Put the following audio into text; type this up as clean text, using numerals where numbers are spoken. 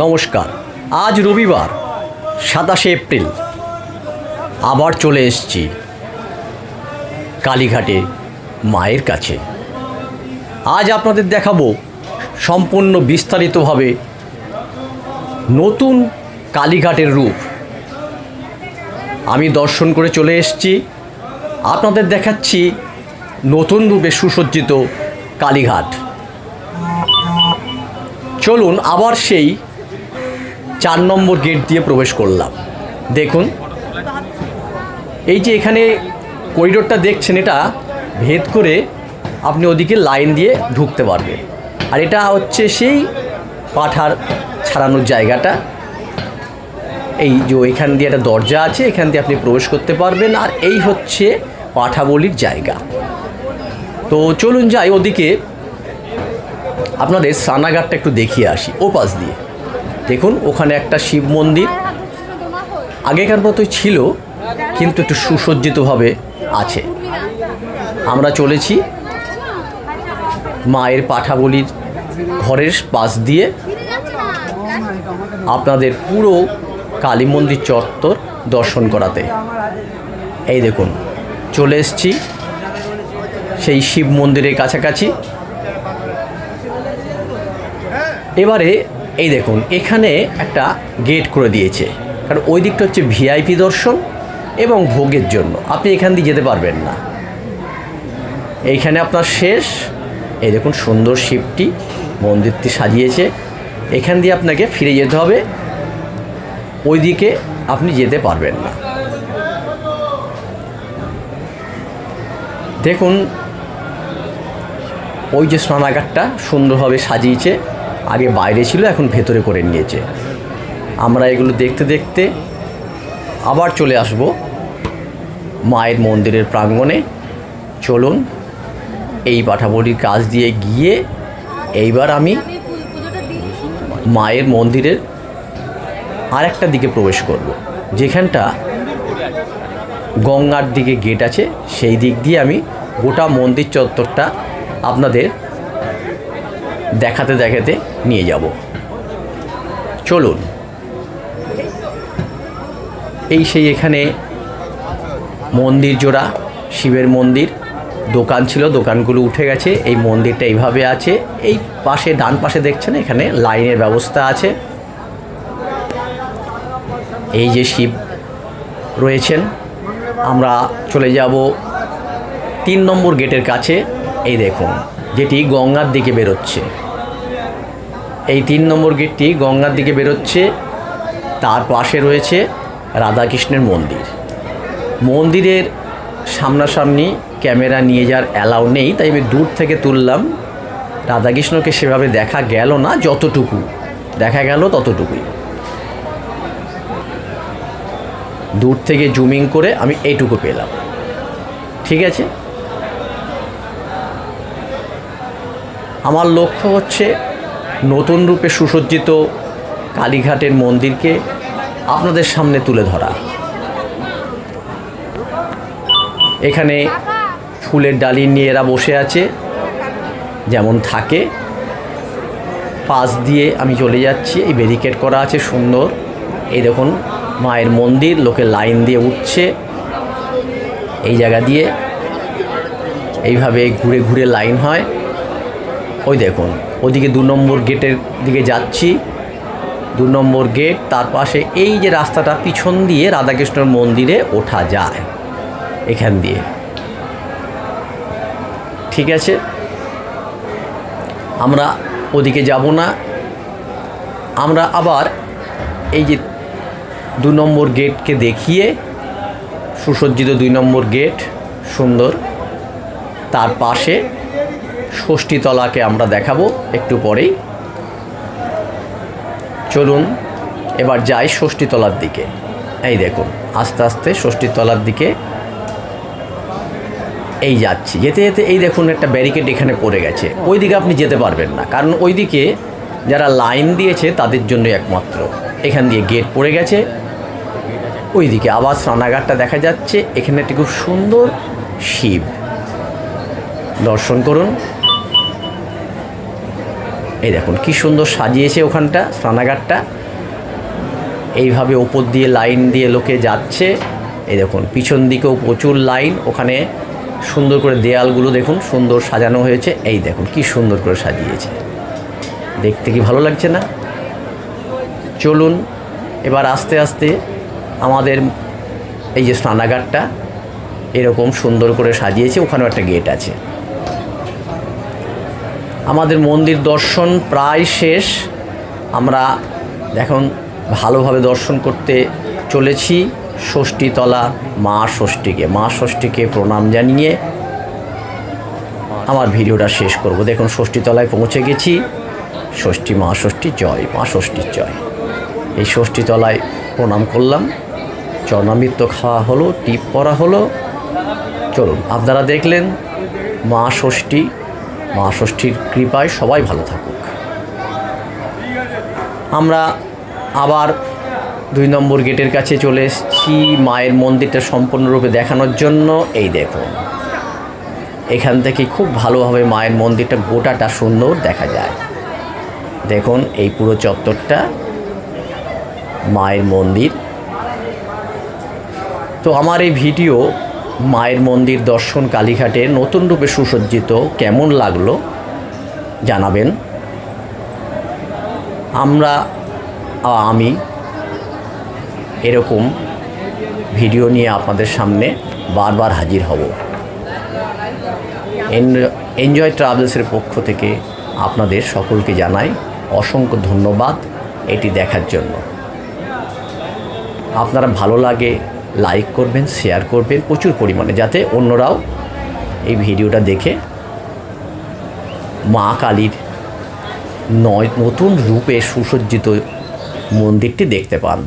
নমস্কার। আজ রবিবার 27শে এপ্রিল আবার চলে এসেছি কালীঘাটে মায়ের কাছে। আজ আপনাদের দেখাবো সম্পূর্ণ বিস্তারিতভাবে নতুন কালীঘাটের রূপ। আমি দর্শন করে চলে এসেছি, আপনাদের দেখাচ্ছি নতুন রূপে সুসজ্জিত কালীঘাট। চলুন আবার সেই 4 নম্বর গেট দিয়ে প্রবেশ করলাম। দেখুন, এই যে এখানে করিডোরটা দেখছেন, এটা ভেদ করে আপনি ওদিকে লাইন দিয়ে ঢুকতে পারবেন। আর এটা হচ্ছে সেই পাঠার ছাড়ানোর জায়গাটা। এই যে এখান দিয়ে একটা দরজা আছে, এখান দিয়ে আপনি প্রবেশ করতে পারবেন। আর এই হচ্ছে পাঠা বলির জায়গা। তো চলুন যাই ওদিকে, আপনাদের স্নানাগারটা একটু দেখিয়ে আসি। ও পাশ দিয়ে দেখুন, ওখানে একটা শিব মন্দির আগেকার মতোই ছিল, কিন্তু একটু সুসজ্জিতভাবে আছে। আমরা চলেছি মায়ের পাঠাবলির ঘরের পাশ দিয়ে আপনাদের পুরো কালী মন্দির চত্বর দর্শন করাতে। এই দেখুন, চলে এসেছি সেই শিব মন্দিরের কাছাকাছি। এবারে এই দেখুন, এখানে একটা গেট করে দিয়েছে, কারণ ওই দিকটা হচ্ছে ভিআইপি দর্শন এবং ভোগের জন্য। আপনি এখান দিয়ে যেতে পারবেন না, এইখানে আপনার শেষ। এই দেখুন সুন্দর শিবটি মন্দিরটি সাজিয়েছে, এখান দিয়ে আপনাকে ফিরে যেতে হবে, ওই দিকে আপনি যেতে পারবেন না। দেখুন ওই যে স্নানাগারটা সুন্দরভাবে সাজিয়েছে, আগে বাইরে ছিল, এখন ভেতরে করে নিয়েছে। আমরা এগুলো দেখতে দেখতে আবার চলে আসব মায়ের মন্দিরের প্রাঙ্গণে। চলুন এই পাঠাবলির কাছ দিয়ে গিয়ে এইবার আমি মায়ের মন্দিরের আরেকটা দিকে প্রবেশ করব, যেখানটা গঙ্গার দিকে গেট আছে। সেই দিক দিয়ে আমি গোটা মন্দির চত্বরটা আপনাদের দেখাতে দেখাতে নিয়ে যাব। চলুন, এই সেই এখানে মন্দির জোড়া শিবের মন্দির, দোকান ছিল, দোকানগুলো উঠে গেছে। এই মন্দিরটা এইভাবে আছে। এই পাশে ডান পাশে দেখছেন, এখানে লাইনের ব্যবস্থা আছে। এই যে শিব রয়েছেন, আমরা চলে যাব 3 নম্বর গেটের কাছে। এই দেখুন, যেটি গঙ্গার দিকে বেরোচ্ছে। এই 3 নম্বর গেটটি গঙ্গার দিকে বেরোচ্ছে। তার পাশে রয়েছে রাধাকৃষ্ণের মন্দির। মন্দিরের সামনাসামনি ক্যামেরা নিয়ে যাওয়ার অ্যালাউ নেই, তাই আমি দূর থেকে তুললাম। রাধাকৃষ্ণকে সেভাবে দেখা গেল না, যতটুকু দেখা গেল ততটুকুই। দূর থেকে জুমিং করে আমি এইটুকু পেলাম। ঠিক আছে, আমার লক্ষ্য হচ্ছে নতুন রূপে সুসজ্জিত কালীঘাটের মন্দিরকে আপনাদের সামনে তুলে ধরা। এখানে ফুলের ডালি নিয়ে এরা বসে আছে, যেমন থাকে। পাশ দিয়ে আমি চলে যাচ্ছি, এই ব্যারিকেড করা আছে সুন্দর। এই দেখুন মায়ের মন্দির, লোকে লাইন দিয়ে উঠছে এই জায়গা দিয়ে। এইভাবে ঘুরে ঘুরে লাইন হয়। ওই দেখুন ওদিকে 2 নম্বর গেটের দিকে যাচ্ছি। 2 নম্বর গেট, তার পাশে এই যে রাস্তাটা পিছন দিয়ে রাধাকৃষ্ণের মন্দিরে ওঠা যায়, এখান দিয়ে। ঠিক আছে, আমরা ওদিকে যাব না। আমরা আবার এই যে 2 নম্বর গেটকে দেখিয়ে, সুসজ্জিত 2 নম্বর গেট সুন্দর, তার পাশে ষষ্ঠীতলাকে আমরা দেখাবো একটু পরেই। চলুন এবার যাই ষষ্ঠীতলার দিকে। এই দেখুন আস্তে আস্তে ষষ্ঠীতলার দিকে এই যাচ্ছি। যেতে যেতে এই দেখুন একটা ব্যারিকেড এখানে পড়ে গেছে, ওই দিকে আপনি যেতে পারবেন না, কারণ ওই দিকে যারা লাইন দিয়েছে তাদের জন্য একমাত্র। এখান দিয়ে গেট পড়ে গেছে। ওই দিকে আবার স্নানাগারটা দেখা যাচ্ছে। এখানে একটি খুব সুন্দর শিব, দর্শন করুন। এই দেখুন কি সুন্দর সাজিয়েছে ওখানটা স্নানাগারটা। এইভাবে ওপর দিয়ে লাইন দিয়ে লোকে যাচ্ছে। এই দেখুন পিছন দিকেও প্রচুর লাইন, ওখানে সুন্দর করে দেয়ালগুলো দেখুন সুন্দর সাজানো হয়েছে। এই দেখুন কি সুন্দর করে সাজিয়েছে, দেখতে কি ভালো লাগছে না? চলুন এবার আস্তে আস্তে আমাদের এই যে স্নানাগারটা এরকম সুন্দর করে সাজিয়েছে, ওখানেও একটা গেট আছে। আমাদের মন্দির দর্শন প্রায় শেষ। আমরা এখন ভালোভাবে দর্শন করতে চলেছি ষষ্ঠীতলা মা ষষ্ঠীকে প্রণাম জানিয়ে আমার ভিডিওটা শেষ করব। দেখুন ষষ্ঠীতলায় পৌঁছে গেছি। মা ষষ্ঠী জয়, মা ষষ্ঠীর জয়। এই ষষ্ঠীতলায় প্রণাম করলাম, চরণামৃত খাওয়া হলো, টিপ পরা হলো। চলুন আপনারা দেখলেন মা ষষ্ঠীর কৃপায় সবাই ভালো থাকুক। আমরা আবার 2 নম্বর গেটের কাছে চলে এসেছি মায়ের মন্দিরটা সম্পূর্ণরূপে দেখানোর জন্য। এই দেখুন এখান থেকে খুব ভালোভাবে মায়ের মন্দিরটা গোটাটা সুন্দর দেখা যায়। দেখুন এই পুরো চত্বরটা মায়ের মন্দির। তো আমার এই ভিডিও মায়ের মন্দির দর্শন কালীঘাটে নতুন রূপে সুসজ্জিত কেমন লাগলো জানাবেন। আমি এরকম ভিডিও নিয়ে আপনাদের সামনে বারবার হাজির হব। এনজয় ট্রাভেলসের পক্ষ থেকে আপনাদের সকলকে জানাই অসংখ্য ধন্যবাদ এটি দেখার জন্য। আপনারা ভালো লাগে লাইক করবেন, শেয়ার করবেন প্রচুর পরিমাণে, যাতে অন্যরাও এই ভিডিওটা দেখে মা কালীর নতুন রূপে সুসজ্জিত মন্দিরটি দেখতে পান।